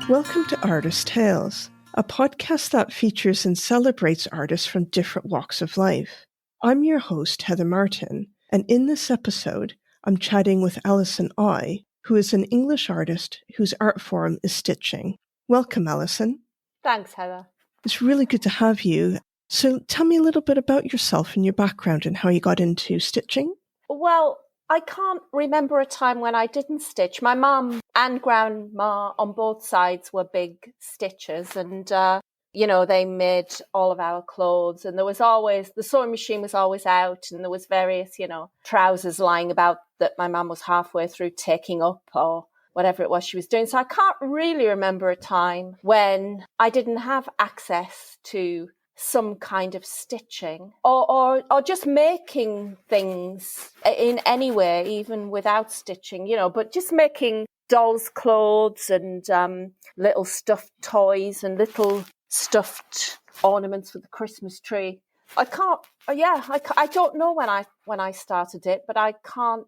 Welcome to Artist Tales, a podcast that features and celebrates artists from different walks of life. I'm your host, Heather Martin, and in this episode, I'm chatting with Alison Aye, who is an English artist whose art form is stitching. Welcome, Alison. Thanks, Heather. It's really good to have you. So tell me a little bit about yourself and your background and how you got into stitching. Well, I can't remember a time when I didn't stitch. My mum and grandma on both sides were big stitchers, and they made all of our clothes, and there was always, the sewing machine was always out, and there was various, trousers lying about that my mum was halfway through taking up or whatever it was she was doing. So I can't really remember a time when I didn't have access to some kind of stitching or just making things in any way, even without stitching, but just making dolls' clothes and little stuffed toys and little stuffed ornaments for the Christmas tree. I don't know when I started it, but I can't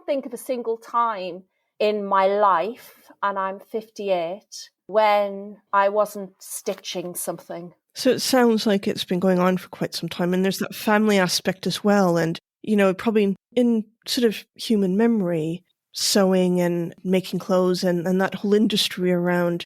think of a single time in my life, and I'm 58, when I wasn't stitching something. So it sounds like it's been going on for quite some time, and there's that family aspect as well. And, probably in sort of human memory, sewing and making clothes and that whole industry around,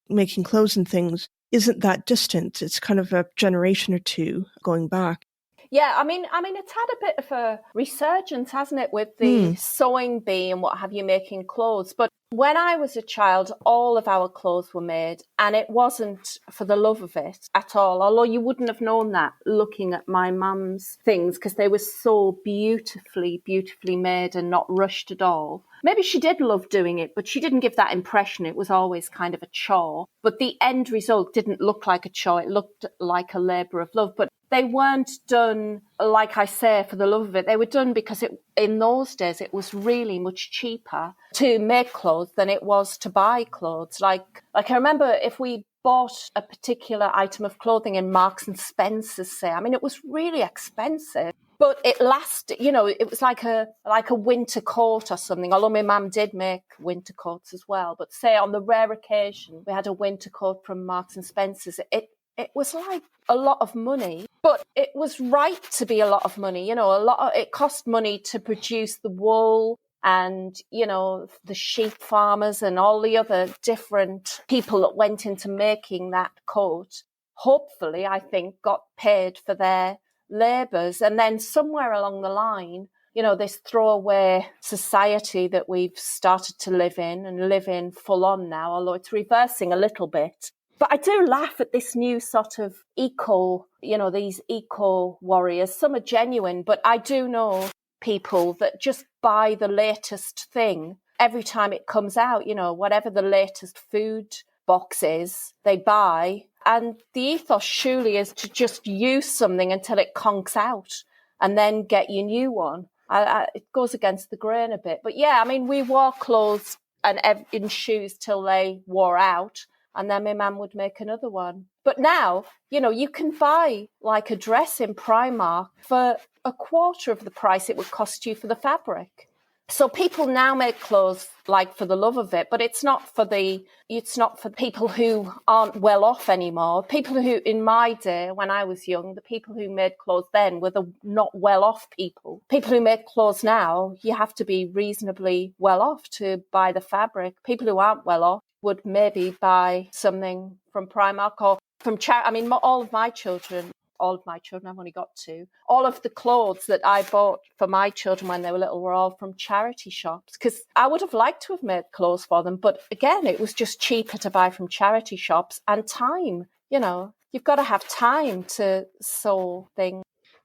making clothes and things isn't that distant. It's kind of a generation or two going back. Yeah, I mean, it's had a bit of a resurgence, hasn't it, with the sewing bee and what have you, making clothes. But when I was a child, all of our clothes were made, and it wasn't for the love of it at all. Although you wouldn't have known that looking at my mum's things, because they were so beautifully, beautifully made and not rushed at all. Maybe she did love doing it, but she didn't give that impression. It was always kind of a chore. But the end result didn't look like a chore. It looked like a labour of love. But they weren't done, like I say, for the love of it. They were done because in those days it was really much cheaper to make clothes than it was to buy clothes. Like I remember if we bought a particular item of clothing in Marks and Spencer's, say, I mean, it was really expensive. But it lasted, it was like a winter coat or something, although my mum did make winter coats as well. But say on the rare occasion we had a winter coat from Marks and Spencer's, it was like a lot of money, but it was right to be a lot of money. It cost money to produce the wool and, the sheep farmers and all the other different people that went into making that coat. Hopefully, I think, got paid for their labours. And then somewhere along the line, this throwaway society that we've started to live in full on now, although it's reversing a little bit. But I do laugh at this new sort of these eco warriors. Some are genuine, but I do know people that just buy the latest thing every time it comes out, whatever the latest food box is, they buy. And the ethos surely is to just use something until it conks out and then get your new one. It goes against the grain a bit. But yeah, I mean, we wore clothes and in shoes till they wore out. And then my mum would make another one. But now, you can buy like a dress in Primark for a quarter of the price it would cost you for the fabric. So people now make clothes like for the love of it, but it's not for people who aren't well off anymore. People who, in my day, when I was young, the people who made clothes then were the not well off people. People who make clothes now, you have to be reasonably well off to buy the fabric. People who aren't well off would maybe buy something from Primark or from charity. I mean, all of my children, I've only got two, all of the clothes that I bought for my children when they were little were all from charity shops, because I would have liked to have made clothes for them. But again, it was just cheaper to buy from charity shops, and time, you've got to have time to sew things.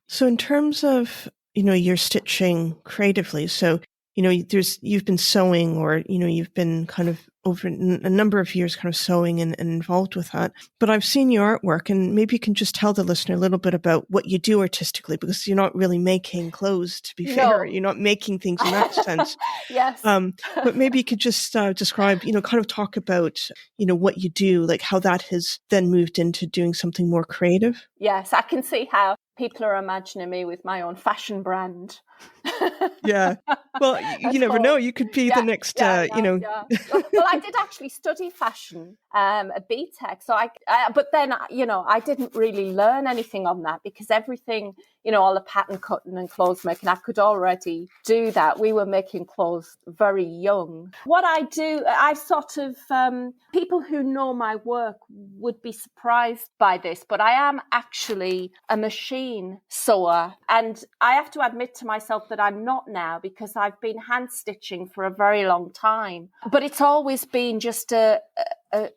So in terms of, your stitching creatively, so you've been sewing, or you've been kind of over a number of years kind of sewing and involved with that. But I've seen your artwork, and maybe you can just tell the listener a little bit about what you do artistically, because you're not really making clothes, to be fair. You're not making things in that sense. Yes. But maybe you could just describe, kind of talk about, what you do, like how that has then moved into doing something more creative. Yes, I can see how people are imagining me with my own fashion brand. Yeah. Well, you never know. You could be the Yeah, next, yeah, yeah, yeah. Well, I did actually study fashion at BTEC. So but then, I didn't really learn anything on that because everything, all the pattern cutting and clothes making, I could already do that. We were making clothes very young. What I do, I sort of, people who know my work would be surprised by this, but I am actually a machine sewer. And I have to admit to myself that I'm not now because I've been hand stitching for a very long time. But it's always been just a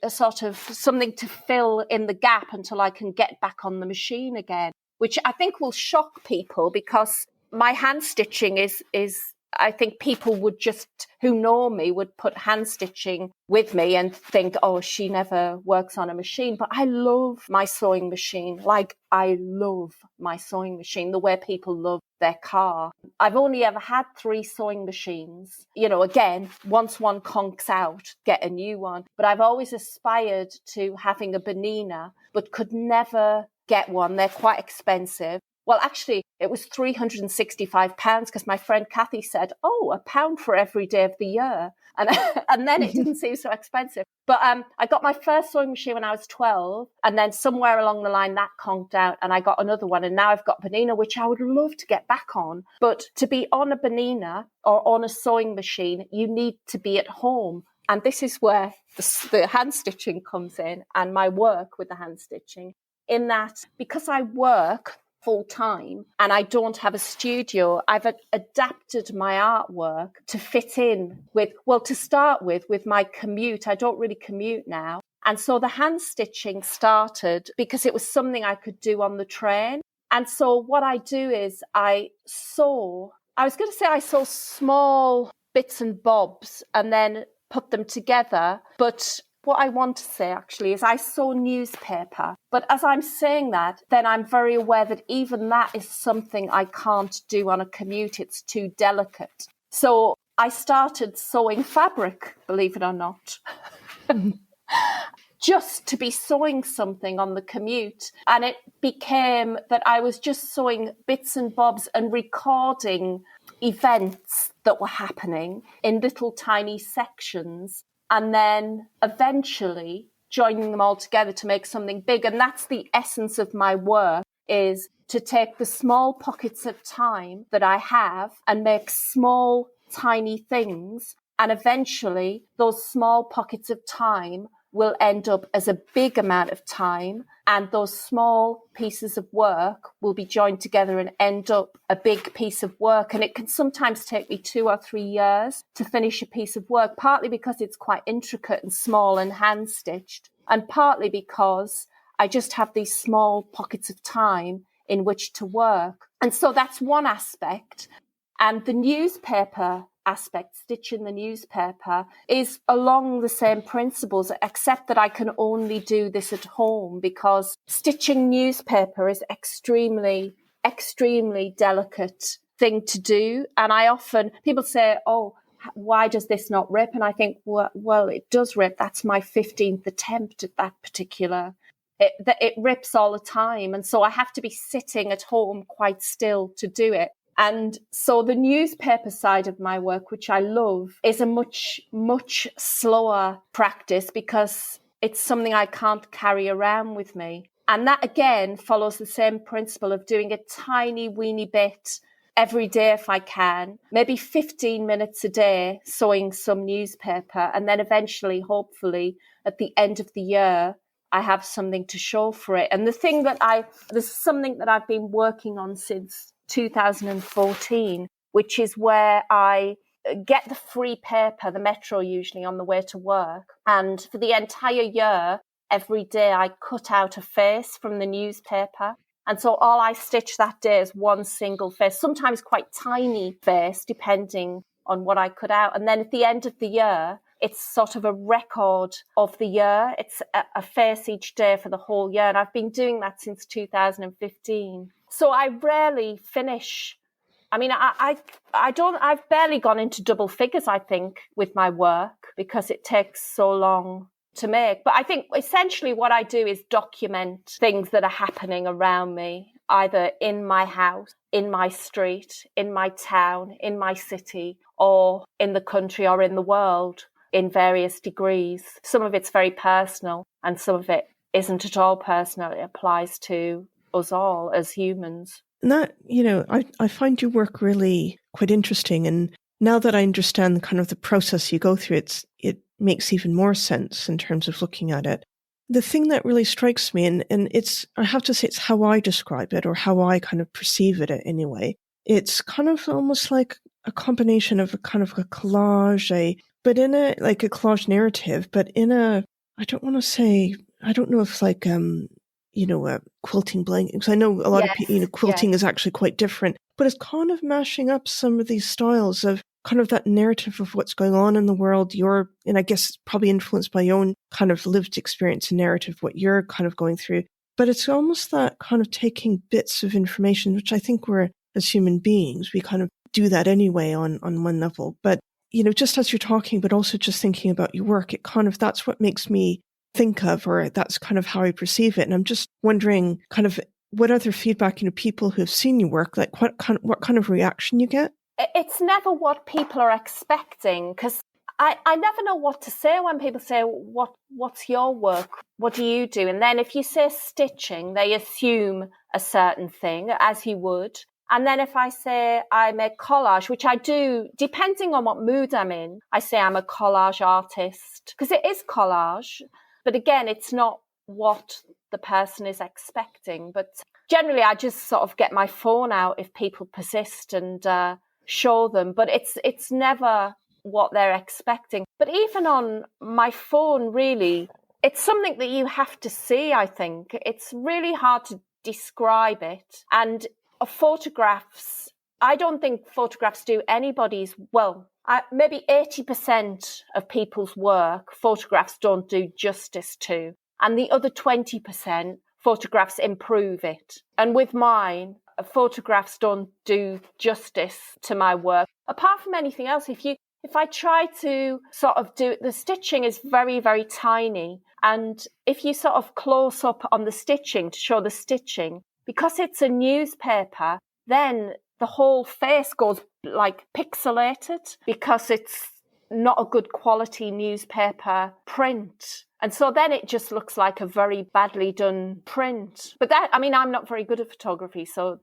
sort of something to fill in the gap until I can get back on the machine again, which I think will shock people because my hand stitching is I think people would who know me would put hand stitching with me and think, oh, she never works on a machine. But I love my sewing machine. Like, I love my sewing machine the way people love their car. I've only ever had 3 sewing machines. Again, once one conks out, get a new one. But I've always aspired to having a Bernina, but could never get one. They're quite expensive. Well, actually, it was £365 because my friend Kathy said, oh, £1 for every day of the year. And then it didn't seem so expensive. But I got my first sewing machine when I was 12. And then somewhere along the line, that conked out and I got another one. And now I've got Bernina, which I would love to get back on. But to be on a Bernina or on a sewing machine, you need to be at home. And this is where the hand stitching comes in and my work with the hand stitching, in that because I work full time and I don't have a studio, I've adapted my artwork to fit in to start with my commute. I don't really commute now. And so the hand stitching started because it was something I could do on the train. And so what I do is I sew small bits and bobs and then put them together. But what I want to say actually is I sew newspaper. But as I'm saying that, then I'm very aware that even that is something I can't do on a commute. It's too delicate. So I started sewing fabric, believe it or not. Just to be sewing something on the commute. And it became that I was just sewing bits and bobs and recording events that were happening in little tiny sections. And then eventually joining them all together to make something big. And that's the essence of my work, is to take the small pockets of time that I have and make small, tiny things. And eventually those small pockets of time will end up as a big amount of time, and those small pieces of work will be joined together and end up a big piece of work. And it can sometimes take me 2 or 3 years to finish a piece of work, partly because it's quite intricate and small and hand stitched, and partly because I just have these small pockets of time in which to work. And so that's one aspect. And the newspaper aspect, stitching the newspaper, is along the same principles, except that I can only do this at home because stitching newspaper is extremely, extremely delicate thing to do. And people say, oh, why does this not rip? And I think, well, it does rip. That's my 15th attempt at that particular. It rips all the time. And so I have to be sitting at home quite still to do it. And so the newspaper side of my work, which I love, is a much, much slower practice because it's something I can't carry around with me. And that, again, follows the same principle of doing a tiny, weeny bit every day if I can, maybe 15 minutes a day sewing some newspaper. And then eventually, hopefully, at the end of the year, I have something to show for it. And this is something that I've been working on since 2014, which is where I get the free paper, the Metro usually, on the way to work. And for the entire year, every day I cut out a face from the newspaper. And so all I stitch that day is one single face, sometimes quite tiny face, depending on what I cut out. And then at the end of the year, it's sort of a record of the year. It's a face each day for the whole year. And I've been doing that since 2015. So I rarely finish. I mean, I've barely gone into double figures, I think, with my work because it takes so long to make. But I think essentially what I do is document things that are happening around me, either in my house, in my street, in my town, in my city, or in the country or in the world in various degrees. Some of it's very personal and some of it isn't at all personal. It applies to us all as humans. And that, I find your work really quite interesting. And now that I understand kind of the process you go through, it makes even more sense in terms of looking at it. The thing that really strikes me, and I have to say it's how I describe it or how I kind of perceive it anyway. It's kind of almost like a combination of a kind of a collage, but in a, like a collage narrative, but in a, I don't want to say, I don't know if like, quilting blanket, because I know a lot of people, quilting is actually quite different, but it's kind of mashing up some of these styles of kind of that narrative of what's going on in the world. And I guess probably influenced by your own kind of lived experience and narrative, what you're kind of going through. But it's almost that kind of taking bits of information, which I think we're, as human beings, we kind of do that anyway on one level. But, just as you're talking, but also just thinking about your work, that's what makes me think of, or that's kind of how I perceive it. And I'm just wondering kind of what other feedback, people who have seen your work, like what kind of reaction you get? It's never what people are expecting, because I never know what to say when people say, what's your work? What do you do? And then if you say stitching, they assume a certain thing, as you would. And then if I say I make collage, which I do, depending on what mood I'm in, I say I'm a collage artist, because it is collage. But again, it's not what the person is expecting. But generally, I just sort of get my phone out if people persist and show them. But it's never what they're expecting. But even on my phone, really, it's something that you have to see, I think. It's really hard to describe it. And photographs, I don't think photographs do anybody's, maybe 80% of people's work, photographs don't do justice to. And the other 20%, photographs improve it. And with mine, photographs don't do justice to my work. Apart from anything else, if I try to sort of do it, the stitching is very, very tiny. And if you sort of close up on the stitching to show the stitching, because it's a newspaper, then the whole face goes like pixelated because it's not a good quality newspaper print. And so then it just looks like a very badly done print. But I'm not very good at photography, so,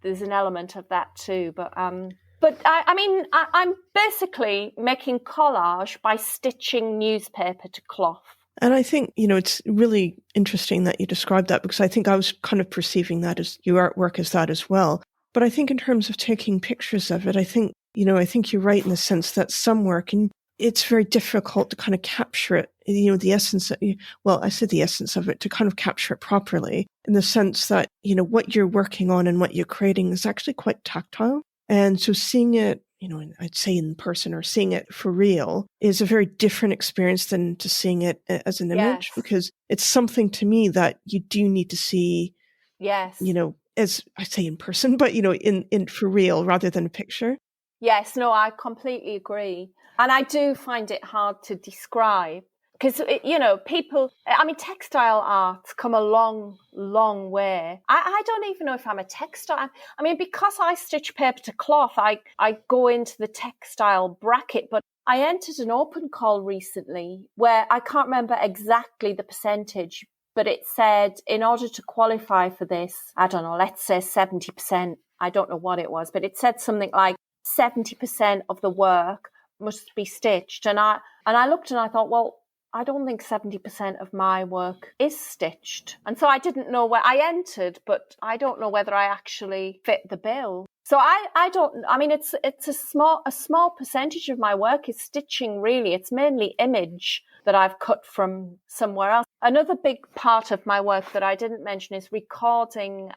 there's an element of that too. But I'm basically making collage by stitching newspaper to cloth. And I think, it's really interesting that you described that, because I think I was kind of perceiving that as your artwork as that as well. But I think in terms of taking pictures of it, I think you're right in the sense that some work, and it's very difficult to kind of capture it, the essence of, I said the essence of it, to kind of capture it properly, in the sense that, what you're working on and what you're creating is actually quite tactile. And so seeing it, I'd say in person or seeing it for real is a very different experience than to seeing it as an image, because it's something to me that you do need to see, as I say in person, but, in for real rather than a picture. Yes, no, I completely agree. And I do find it hard to describe because, people, textile arts come a long, long way. I don't even know if I'm a textile. Because I stitch paper to cloth, I go into the textile bracket, but I entered an open call recently where I can't remember exactly the percentage, but it said in order to qualify for this, I don't know, let's say 70%. I don't know what it was, but it said something like 70% of the work must be stitched. And I looked and I thought, well, I don't think 70% of my work is stitched. And so I didn't know where I entered, but I don't know whether I actually fit the bill. So I don't, it's a small percentage of my work is stitching, really. It's mainly image that I've cut from somewhere else. Another big part of my work that I didn't mention is recording.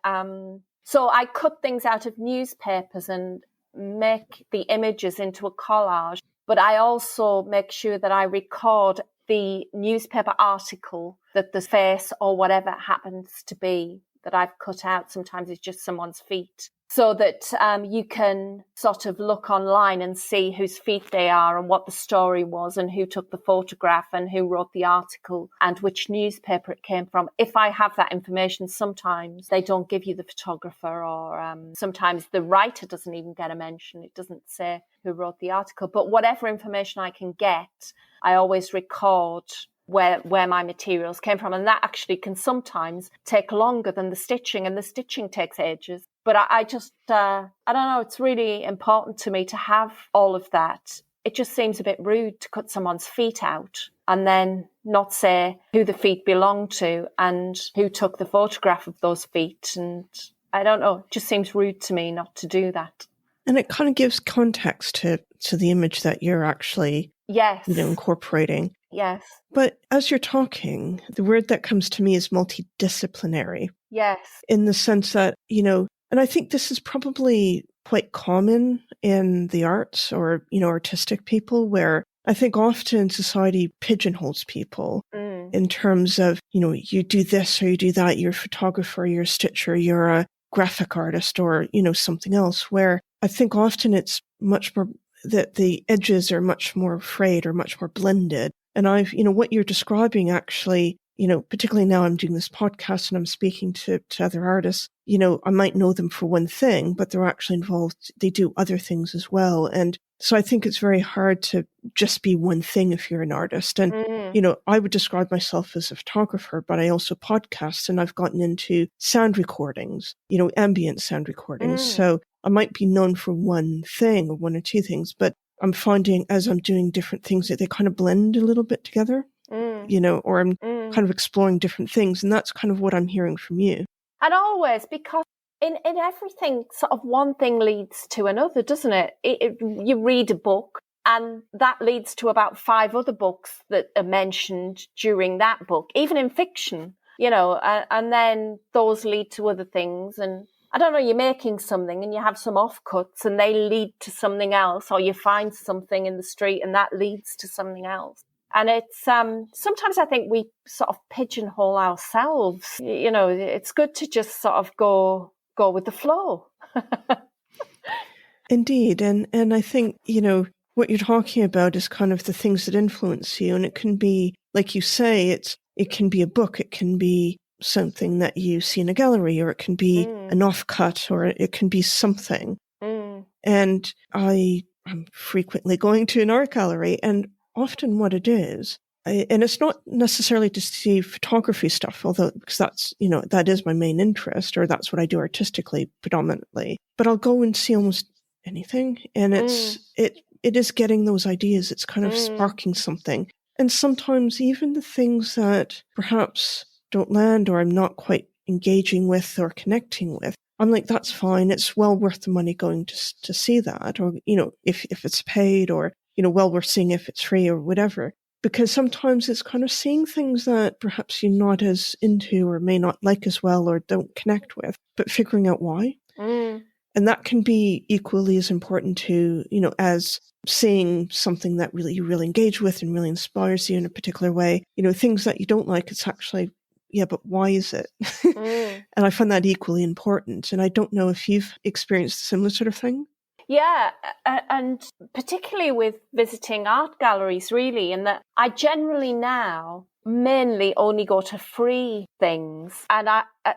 So I cut things out of newspapers and make the images into a collage, but I also make sure that I record the newspaper article that the face or whatever it happens to be that I've cut out. Sometimes it's just someone's feet. so that you can sort of look online and see whose feet they are and what the story was and who took the photograph and who wrote the article and which newspaper it came from. If I have that information, sometimes they don't give you the photographer, or sometimes the writer doesn't even get a mention. It doesn't say who wrote the article. But whatever information I can get, I always record where my materials came from. And that actually can sometimes take longer than the stitching, and the stitching takes ages. But I just, I don't know, it's really important to me to have all of that. It just seems a bit rude to cut someone's feet out and then not say who the feet belong to and who took the photograph of those feet. And I don't know, it just seems rude to me not to do that. And it kind of gives context to the image that you're actually incorporating. Yes. But as you're talking, the word that comes to me is multidisciplinary. Yes. In the sense that, and I think this is probably quite common in the arts or, artistic people, where I think often society pigeonholes people in terms of, you do this or you do that, you're a photographer, you're a stitcher, you're a graphic artist, or, something else, where I think often it's much more that the edges are much more frayed or much more blended. And what you're describing actually, particularly now I'm doing this podcast and I'm speaking to other artists, I might know them for one thing, but they're actually involved. They do other things as well. And so I think it's very hard to just be one thing if you're an artist. And, I would describe myself as a photographer, but I also podcast, and I've gotten into sound recordings, ambient sound recordings. So I might be known for one thing or one or two things, but I'm finding as I'm doing different things that they kind of blend a little bit together, or I'm kind of exploring different things. And that's kind of what I'm hearing from you. And always, because in everything, sort of one thing leads to another, doesn't it? You read a book and that leads to about 5 other books that are mentioned during that book, even in fiction, and then those lead to other things. And I don't know, you're making something and you have some offcuts and they lead to something else, or you find something in the street and that leads to something else. And it's sometimes I think we sort of pigeonhole ourselves. It's good to just sort of go with the flow. Indeed. And I think, what you're talking about is kind of the things that influence you. And it can be, like you say, it can be a book, it can be something that you see in a gallery, or it can be an offcut, or it can be something. And I'm frequently going to an art gallery, and often what it is, and it's not necessarily to see photography stuff, although because that's, that is my main interest, or that's what I do artistically predominantly. But I'll go and see almost anything, and it is getting those ideas. It's kind of sparking something. And sometimes even the things that perhaps don't land or I'm not quite engaging with or connecting with, I'm like, that's fine. It's well worth the money going to see that, or, if it's paid, or, well worth seeing if it's free or whatever. Because sometimes it's kind of seeing things that perhaps you're not as into or may not like as well or don't connect with, but figuring out why. And that can be equally as important to, as seeing something that you really engage with and really inspires you in a particular way. Things that you don't like, it's actually, yeah, but why is it? And I find that equally important. And I don't know if you've experienced a similar sort of thing. Yeah, and particularly with visiting art galleries, really, and that I generally now mainly only go to free things. And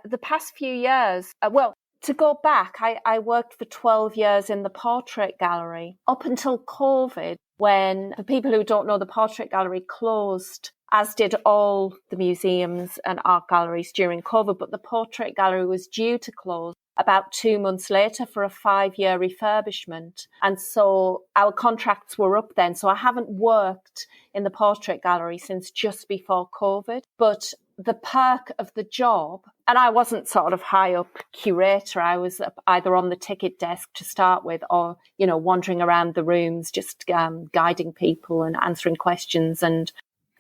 the past few years, to go back, I worked for 12 years in the portrait gallery up until COVID, when, for people who don't know, the portrait gallery closed, as did all the museums and art galleries during COVID. But the portrait gallery was due to close about 2 months later for a 5-year refurbishment. And so our contracts were up then. So I haven't worked in the portrait gallery since just before COVID. But the perk of the job, and I wasn't sort of high up curator, I was either on the ticket desk to start with, or, wandering around the rooms, just guiding people and answering questions and,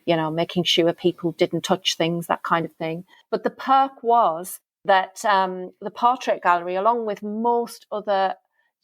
making sure people didn't touch things, that kind of thing. But the perk was that the portrait gallery, along with most other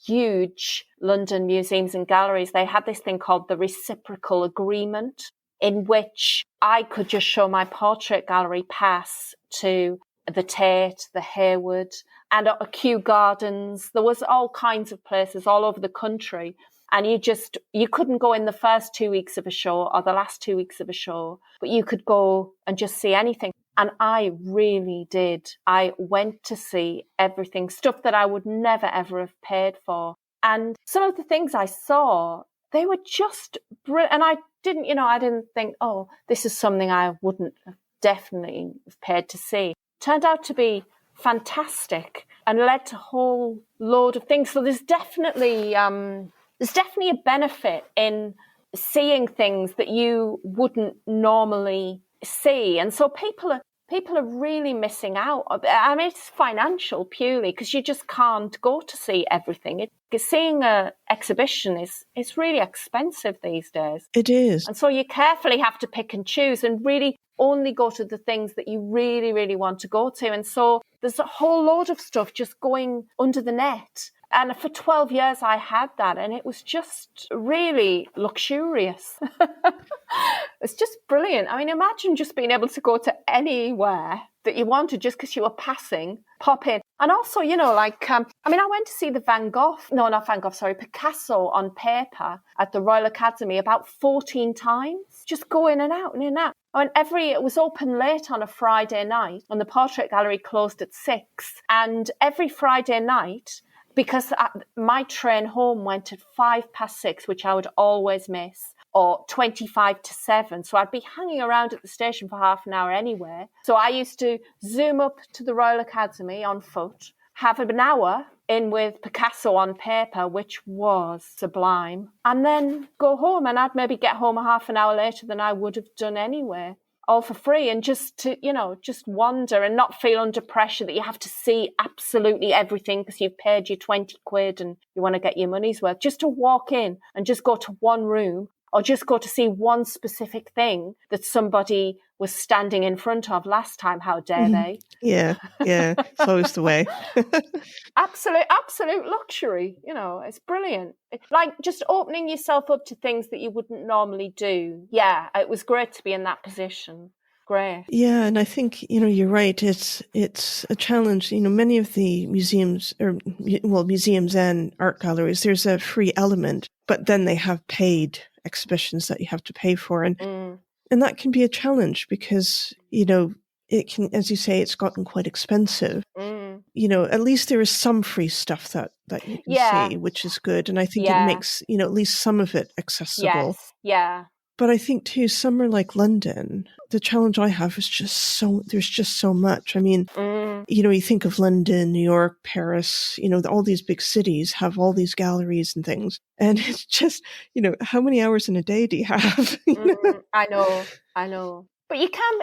huge London museums and galleries, they had this thing called the reciprocal agreement, in which I could just show my portrait gallery pass to the Tate, the Hayward, and Kew Gardens. There was all kinds of places all over the country. And you couldn't go in the first 2 weeks of a show or the last 2 weeks of a show, but you could go and just see anything. And I really did. I went to see everything, stuff that I would never, ever have paid for. And some of the things I saw, they were just brilliant. And I didn't think, oh, this is something I wouldn't have definitely have paid to see. Turned out to be fantastic and led to a whole load of things. So there's definitely a benefit in seeing things that you wouldn't normally see. And so people are really missing out. I mean, it's financial purely because you just can't go to see everything. Seeing an exhibition is really expensive these days. It is. And so you carefully have to pick and choose and really only go to the things that you really, really want to go to. And so there's a whole load of stuff just going under the net. And for 12 years, I had that, and it was just really luxurious. It's just brilliant. I mean, imagine just being able to go to anywhere that you wanted just because you were passing, pop in. And also, I went to see Picasso on paper at the Royal Academy about 14 times. Just go in and out and in and out. And it was open late on a Friday night, and the portrait gallery closed at 6. And every Friday night, because my train home went at 6:05, which I would always miss, or 7:25. So I'd be hanging around at the station for half an hour anyway. So I used to zoom up to the Royal Academy on foot, have an hour in with Picasso on paper, which was sublime, and then go home. And I'd maybe get home a half an hour later than I would have done anyway, all for free, and just to, just wander and not feel under pressure that you have to see absolutely everything because you've paid your 20 quid and you want to get your money's worth. Just to walk in and just go to one room or just go to see one specific thing that somebody was standing in front of last time. How dare they? Yeah, it's always the way. Absolute luxury, it's brilliant. It's like just opening yourself up to things that you wouldn't normally do. Yeah, it was great to be in that position. Great. Yeah, and I think, you're right. It's a challenge. Many of the museums and art galleries, there's a free element, but then they have paid exhibitions that you have to pay for. And that can be a challenge because, it can, as you say, it's gotten quite expensive. At least there is some free stuff that you can see, which is good. And I think it makes, at least some of it accessible. Yes, yeah. But I think too, somewhere like London, the challenge I have is there's just so much. I mean, you think of London, New York, Paris, all these big cities have all these galleries and things. And it's just, how many hours in a day do you have? I know. But you can,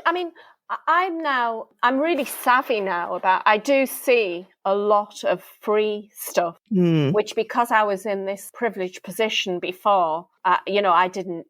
I'm really savvy now I do see a lot of free stuff, which because I was in this privileged position before, I didn't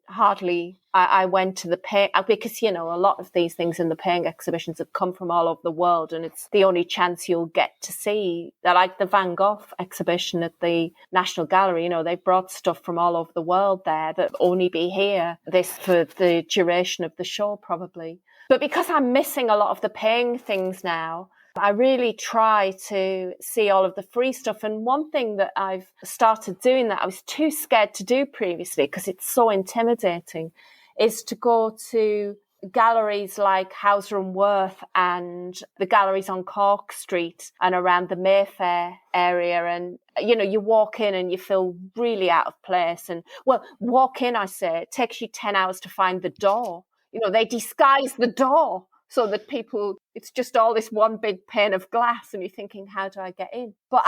I went to the paying, because, a lot of these things in the paying exhibitions have come from all over the world, and it's the only chance you'll get to see. Like the Van Gogh exhibition at the National Gallery, they've brought stuff from all over the world there that only be here for the duration of the show probably. But because I'm missing a lot of the paying things now, I really try to see all of the free stuff. And one thing that I've started doing that I was too scared to do previously because it's so intimidating is to go to galleries like Hauser and Wirth and the galleries on Cork Street and around the Mayfair area. And, you walk in and you feel really out of place. And, walk in, I say, it takes you 10 hours to find the door. They disguise the door so that it's just all this one big pane of glass and you're thinking, how do I get in? But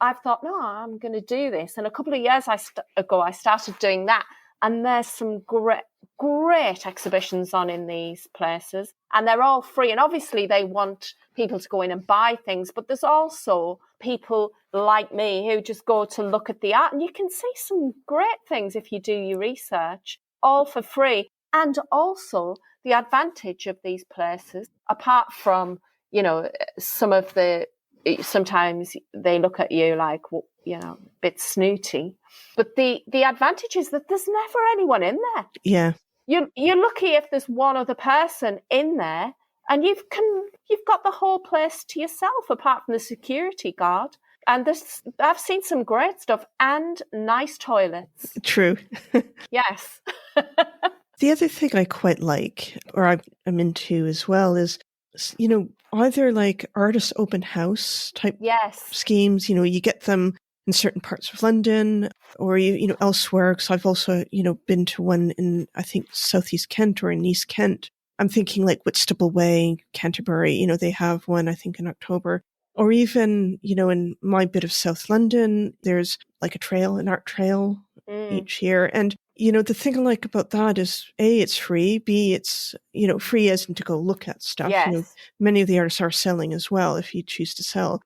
I've thought, no, I'm going to do this. And a couple of years ago, I started doing that. And there's some great exhibitions on in these places. And they're all free. And obviously they want people to go in and buy things. But there's also people like me who just go to look at the art. And you can see some great things if you do your research, all for free. And also the advantage of these places, apart from, sometimes they look at you like, a bit snooty. But the advantage is that there's never anyone in there. Yeah. You're lucky if there's one other person in there And you've got the whole place to yourself, apart from the security guard. And I've seen some great stuff and nice toilets. True. Yes. The other thing I quite like, or I'm into as well, is, either like artist open house type Yes. schemes. You get them in certain parts of London, or elsewhere. Because I've also been to one in, I think, Southeast Kent or in East Kent. I'm thinking like Whitstable Way, Canterbury. They have one, I think, in October. Or even in my bit of South London, there's like an art trail each year. And the thing I like about that is, A, it's free. B, it's free as in to go look at stuff. Yes. Many of the artists are selling as well if you choose to sell.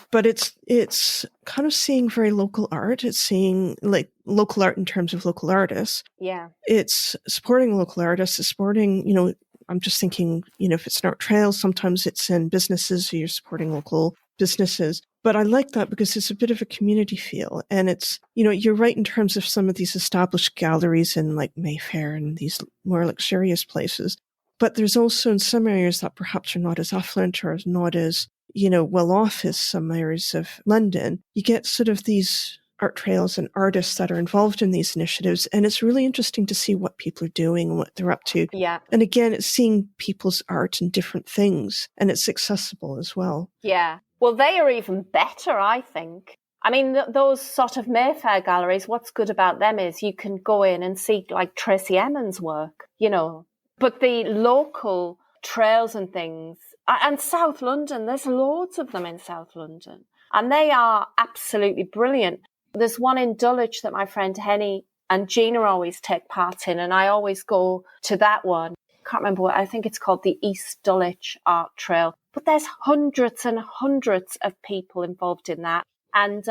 But it's kind of seeing very local art. It's seeing like local art in terms of local artists. Yeah. It's supporting local artists. It's supporting, I'm just thinking, if it's an art trail, sometimes it's in businesses, so you're supporting local businesses. But I like that because it's a bit of a community feel. And it's, you're right in terms of some of these established galleries in like Mayfair and these more luxurious places. But there's also in some areas that perhaps are not as affluent or not as, well off as some areas of London. You get sort of these art trails and artists that are involved in these initiatives. And it's really interesting to see what people are doing and what they're up to. Yeah. And again, it's seeing people's art and different things, and it's accessible as well. Yeah. Well, they are even better, I think. I mean, those sort of Mayfair galleries, what's good about them is you can go in and see like Tracy Emin's work, But the local trails and things, and South London, there's loads of them in South London. And they are absolutely brilliant. There's one in Dulwich that my friend Henny and Gina always take part in, and I always go to that one. Can't remember what, I think it's called the East Dulwich Art Trail. But there's hundreds and hundreds of people involved in that. And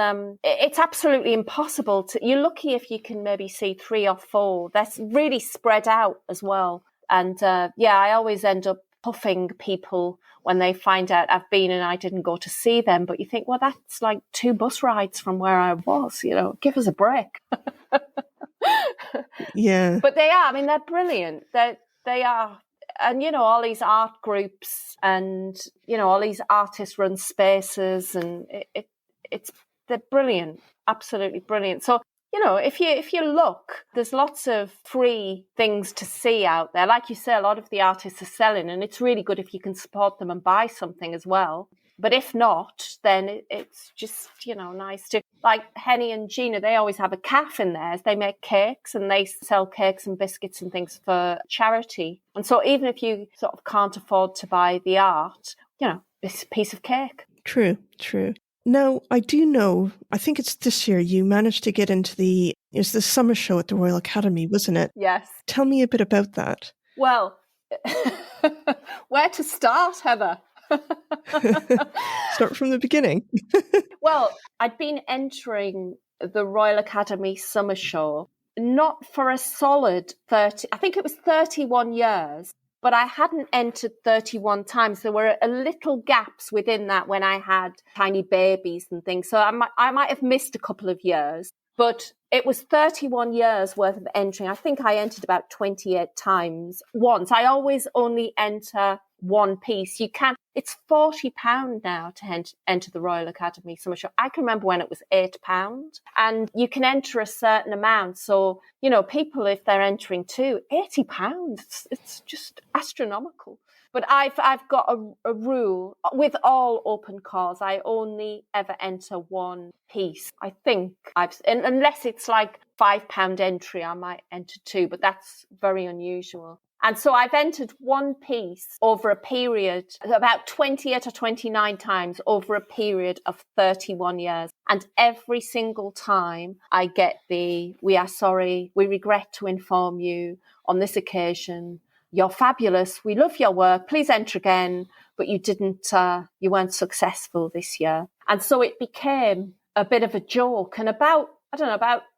it's absolutely impossible you're lucky if you can maybe see 3 or 4. That's really spread out as well. And I always end up puffing people when they find out I've been and I didn't go to see them. But you think, well, that's like 2 bus rides from where I was, give us a break. Yeah. But they are, I mean, they're brilliant. They are. And, all these art groups and, all these artist-run spaces, and they're brilliant, absolutely brilliant. So, if you look, there's lots of free things to see out there. Like you say, a lot of the artists are selling, and it's really good if you can support them and buy something as well. But if not, then it's just, nice to, like Henny and Gina, they always have a cafe in theirs. They make cakes and they sell cakes and biscuits and things for charity. And so even if you sort of can't afford to buy the art, it's a piece of cake. True. Now, I do know, I think it's this year, you managed to get into it was the summer show at the Royal Academy, wasn't it? Yes. Tell me a bit about that. Well, where to start, Heather? Start from the beginning. Well, I'd been entering the Royal Academy summer show, not for a solid 30, I think it was 31 years, but I hadn't entered 31 times. There were a little gaps within that when I had tiny babies and things. So I might have missed a couple of years, but it was 31 years worth of entering. I think I entered about 28 times once. I always only enter one piece. It's £40 now to enter the Royal Academy Summer Show. I can remember when it was £8, and you can enter a certain amount. So, people, if they're entering too, £80, it's just astronomical. But I've got a rule with all open calls. I only ever enter one piece. I think unless it's like £5 entry, I might enter 2, but that's very unusual. And so I've entered one piece over a period, about 28 or 29 times over a period of 31 years. And every single time I get we are sorry, we regret to inform you on this occasion, you're fabulous, we love your work, please enter again, but you weren't successful this year. And so it became a bit of a joke. And about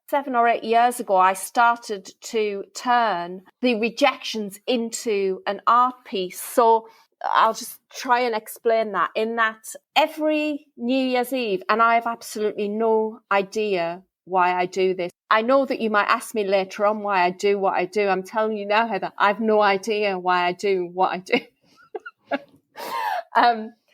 7 or 8 years ago, I started to turn the rejections into an art piece. So I'll just try and explain that, in that every New Year's Eve, and I have absolutely no idea why I do this. I know that you might ask me later on why I do what I do. I'm telling you now, Heather, I have no idea why I do what I do.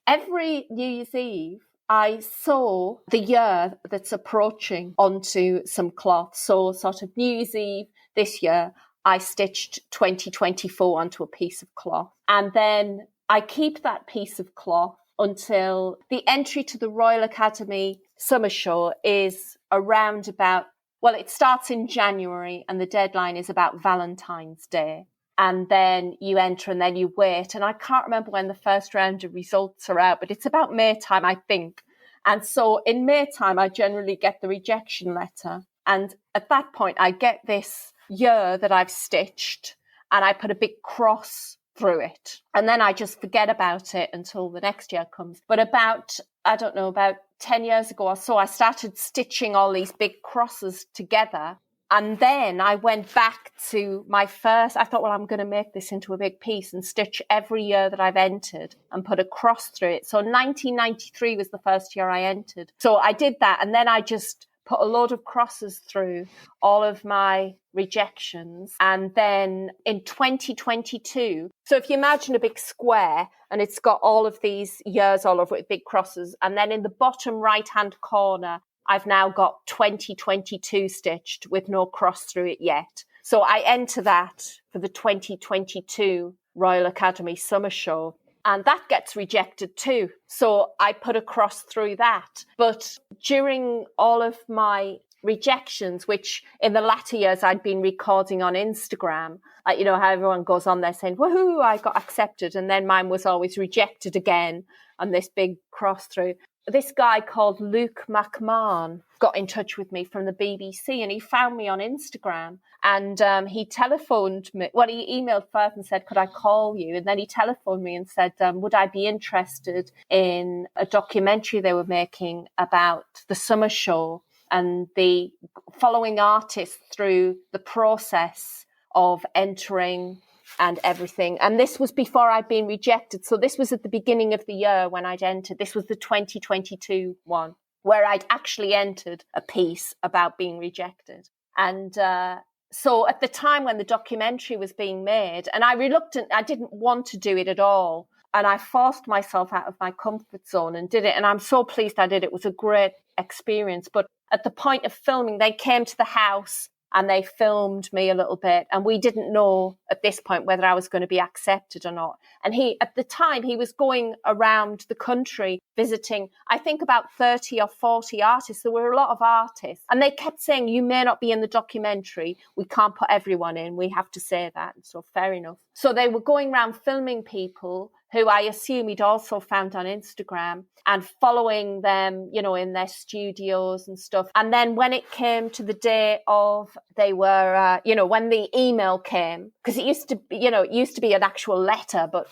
Every New Year's Eve, I sew the year that's approaching onto some cloth. So sort of New Year's Eve this year, I stitched 2024 onto a piece of cloth. And then I keep that piece of cloth until the entry to the Royal Academy Summer Show is around about, well, it starts in January and the deadline is about Valentine's Day. And then you enter and then you wait. And I can't remember when the first round of results are out, but it's about May time, I think. And so in May time, I generally get the rejection letter. And at that point, I get this year that I've stitched and I put a big cross through it. And then I just forget about it until the next year comes. But about 10 years ago or so, I started stitching all these big crosses together. And then I went back to my first, I thought, well, I'm going to make this into a big piece and stitch every year that I've entered and put a cross through it. So 1993 was the first year I entered. So I did that. And then I just put a load of crosses through all of my rejections. And then in 2022, so if you imagine a big square and it's got all of these years all over it with big crosses, and then in the bottom right-hand corner, I've now got 2022 stitched with no cross through it yet. So I enter that for the 2022 Royal Academy Summer Show. And that gets rejected too. So I put a cross through that. But during all of my rejections, which in the latter years I'd been recording on Instagram, like, you know, how everyone goes on there saying, woohoo, I got accepted. And then mine was always rejected again and this big cross through. This guy called Luke McMahon got in touch with me from the BBC and he found me on Instagram and he telephoned me. Well, he emailed first and said, could I call you? And then he telephoned me and said, would I be interested in a documentary they were making about the summer show and the following artists through the process of entering and everything. And this was before I'd been rejected. So this was at the beginning of the year when I'd entered. This was the 2022 one where I'd actually entered a piece about being rejected. And so at the time when the documentary was being made, and I didn't want to do it at all. And I forced myself out of my comfort zone and did it. And I'm so pleased I did. It was a great experience. But at the point of filming, they came to the house and they filmed me a little bit. And we didn't know at this point whether I was going to be accepted or not. And at the time, he was going around the country visiting, I think, about 30 or 40 artists. There were a lot of artists. And they kept saying, you may not be in the documentary. We can't put everyone in. We have to say that. And so fair enough. So they were going around filming people who I assume he'd also found on Instagram and following them, you know, in their studios and stuff. And then when it came to the day of, they were, when the email came, because it used to be an actual letter, but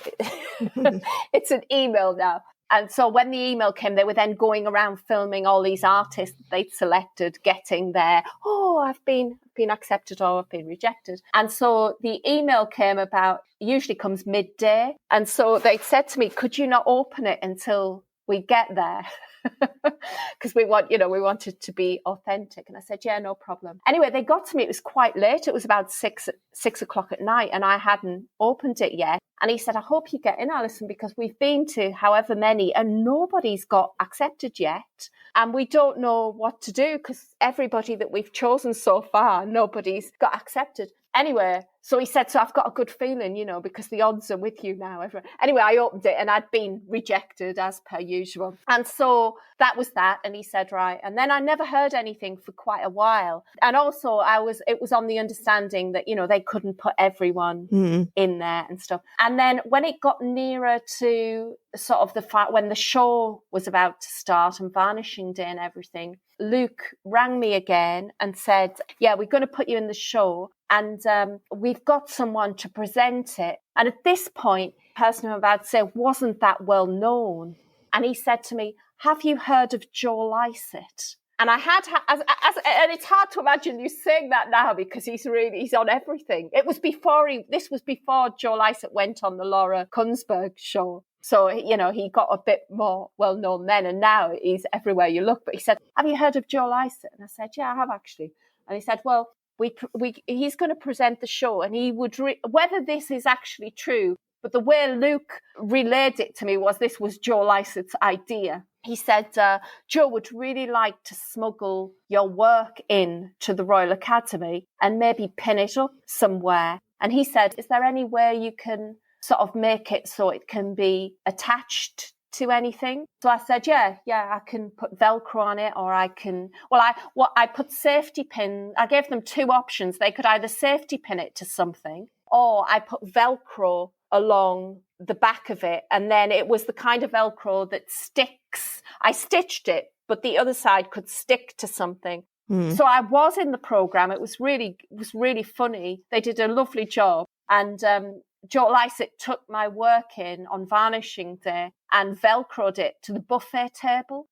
it's an email now. And so when the email came, they were then going around filming all these artists they'd selected, getting there. Oh, I've been accepted or I've been rejected. And so the email came usually comes midday. And so they said to me, could you not open it until we get there? Because we wanted to be authentic. And I said, yeah, no problem. Anyway, they got to me. It was quite late. It was about 6 o'clock at night and I hadn't opened it yet. And he said, I hope you get in, Alison, because we've been to however many and nobody's got accepted yet. And we don't know what to do because everybody that we've chosen so far, nobody's got accepted. Anyway, so he said, so I've got a good feeling, because the odds are with you now. Anyway, I opened it and I'd been rejected as per usual. And so that was that. And he said, right. And then I never heard anything for quite a while. And also it was on the understanding that, they couldn't put everyone in there and stuff. And then when it got nearer to sort of the fact when the show was about to start and Varnishing Day and everything, Luke rang me again and said, yeah, we're going to put you in the show and we've got someone to present it. And at this point, the person I'm about to say wasn't that well known. And he said to me, have you heard of Joe Lycett? And I had, and it's hard to imagine you saying that now because he's on everything. This was before Joe Lycett went on the Laura Kunsberg show. So, he got a bit more well-known then, and now he's everywhere you look. But he said, have you heard of Joe Lycett? And I said, yeah, I have actually. And he said, well, he's going to present the show, and he would, whether this is actually true, But the way Luke relayed it to me was this was Joe Lycett's idea. He said, Joe would really like to smuggle your work in to the Royal Academy and maybe pin it up somewhere. And he said, is there any way you can sort of make it so it can be attached to anything? So I said, yeah, I can put Velcro on it, or I can, I put safety pin. I gave them two options. They could either safety pin it to something, or I put Velcro along the back of it. And then it was the kind of Velcro that sticks. I stitched it, but the other side could stick to something. So I was in the program. It was really funny. They did a lovely job. And Joe Lycett took my work in on varnishing day and Velcroed it to the buffet table.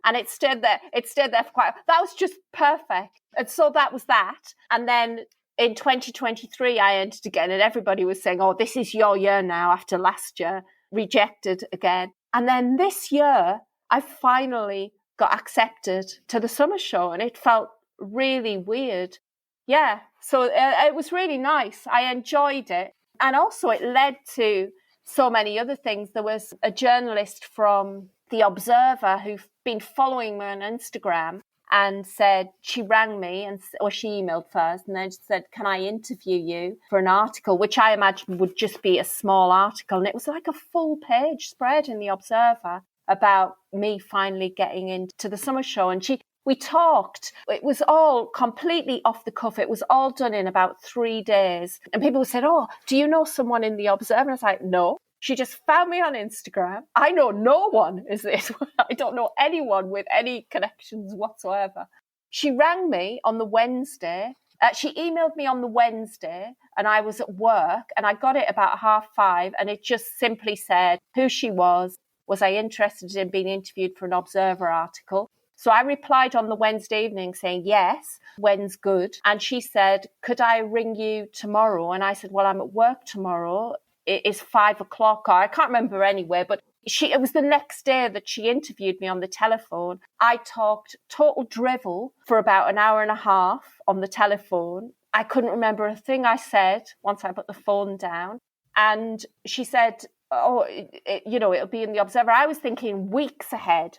And it stayed there. For that was just perfect. And so that was that. And then in 2023, I entered again, and everybody was saying, oh, this is your year now after last year, rejected again. And then this year, I finally got accepted to the summer show, and it felt really weird. Yeah, so it was really nice. I enjoyed it. And also it led to so many other things. There was a journalist from The Observer who'd been following me on Instagram and said, she rang me, or she emailed first, and then she said, can I interview you for an article, which I imagine would just be a small article. And it was like a full page spread in The Observer about me finally getting into the summer show. And we talked. It was all completely off the cuff. It was all done in about 3 days. And people said, oh, do you know someone in The Observer? And I was like, no. She just found me on Instagram. I know no one, is this. I don't know anyone with any connections whatsoever. She rang me on the Wednesday. She emailed me on the Wednesday, and I was at work, and I got it about 5:30, and it just simply said who she was I interested in being interviewed for an Observer article. So I replied on the Wednesday evening saying, yes, when's good? And she said, could I ring you tomorrow? And I said, well, I'm at work tomorrow. It is 5:00, or I can't remember anyway, but it was the next day that she interviewed me on the telephone. I talked total drivel for about an hour and a half on the telephone. I couldn't remember a thing I said once I put the phone down. And she said, oh, it'll be in The Observer. I was thinking weeks ahead.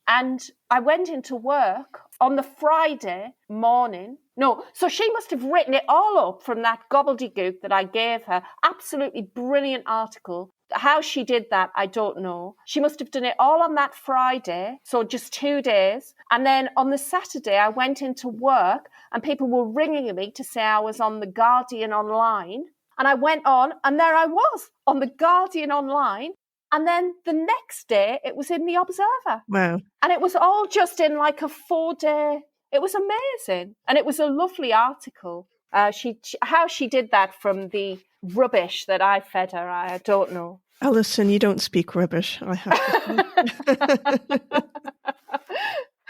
And I went into work on the Friday morning. No, so she must have written it all up from that gobbledygook that I gave her. Absolutely brilliant article. How she did that, I don't know. She must have done it all on that Friday, so just 2 days. And then on the Saturday, I went into work and people were ringing me to say I was on The Guardian Online. And I went on, and there I was on The Guardian Online. And then the next day, it was in The Observer. Wow. And it was all just in like a 4-day. It was amazing. And it was a lovely article. How she did that from the rubbish that I fed her, I don't know. Alison, you don't speak rubbish, I have to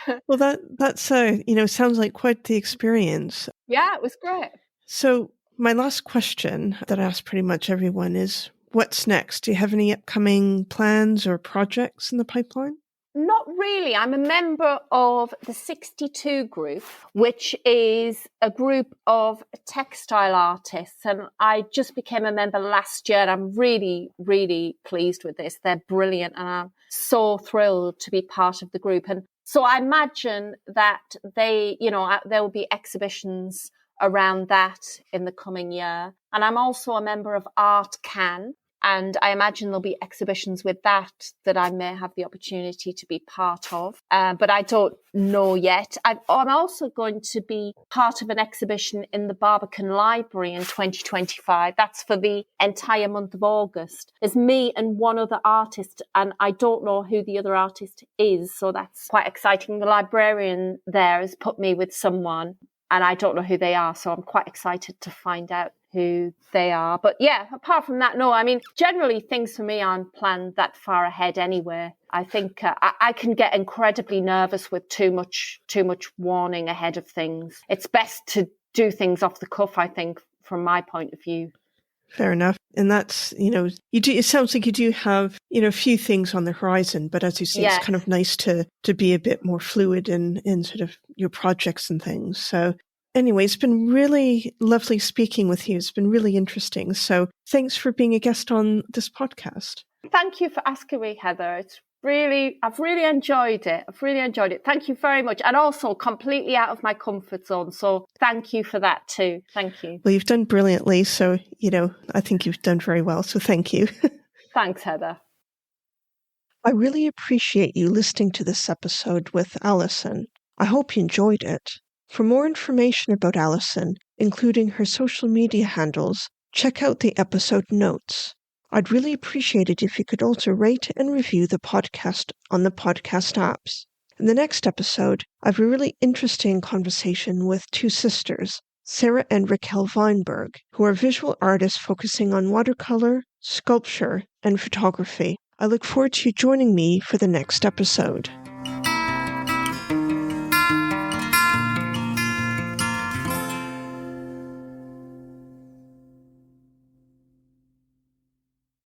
say. Well, that's sounds like quite the experience. Yeah, it was great. So my last question that I ask pretty much everyone is, what's next? Do you have any upcoming plans or projects in the pipeline? Not really. I'm a member of the 62 group, which is a group of textile artists. And I just became a member last year. And I'm really, really pleased with this. They're brilliant. And I'm so thrilled to be part of the group. And so I imagine that there will be exhibitions around that in the coming year. And I'm also a member of Art Can. And I imagine there'll be exhibitions with that I may have the opportunity to be part of. But I don't know yet. I'm also going to be part of an exhibition in the Barbican Library in 2025. That's for the entire month of August. There's me and one other artist, and I don't know who the other artist is. So that's quite exciting. The librarian there has put me with someone, and I don't know who they are. So I'm quite excited to find out who they are. But yeah, apart from that, no, I mean, generally things for me aren't planned that far ahead anyway. I think I can get incredibly nervous with too much warning ahead of things. It's best to do things off the cuff, I think, from my point of view. Fair enough. And that's, it sounds like you do have, a few things on the horizon, but as you say, It's kind of nice to be a bit more fluid in sort of your projects and things. So Anyway, it's been really lovely speaking with you. It's been really interesting. So thanks for being a guest on this podcast. Thank you for asking me, Heather. I've really enjoyed it. Thank you very much. And also completely out of my comfort zone. So thank you for that too. Thank you. Well, you've done brilliantly. So, I think you've done very well. So thank you. Thanks, Heather. I really appreciate you listening to this episode with Alison. I hope you enjoyed it. For more information about Alison, including her social media handles, check out the episode notes. I'd really appreciate it if you could also rate and review the podcast on the podcast apps. In the next episode, I have a really interesting conversation with two sisters, Sarah and Raquel Weinberg, who are visual artists focusing on watercolor, sculpture, and photography. I look forward to you joining me for the next episode.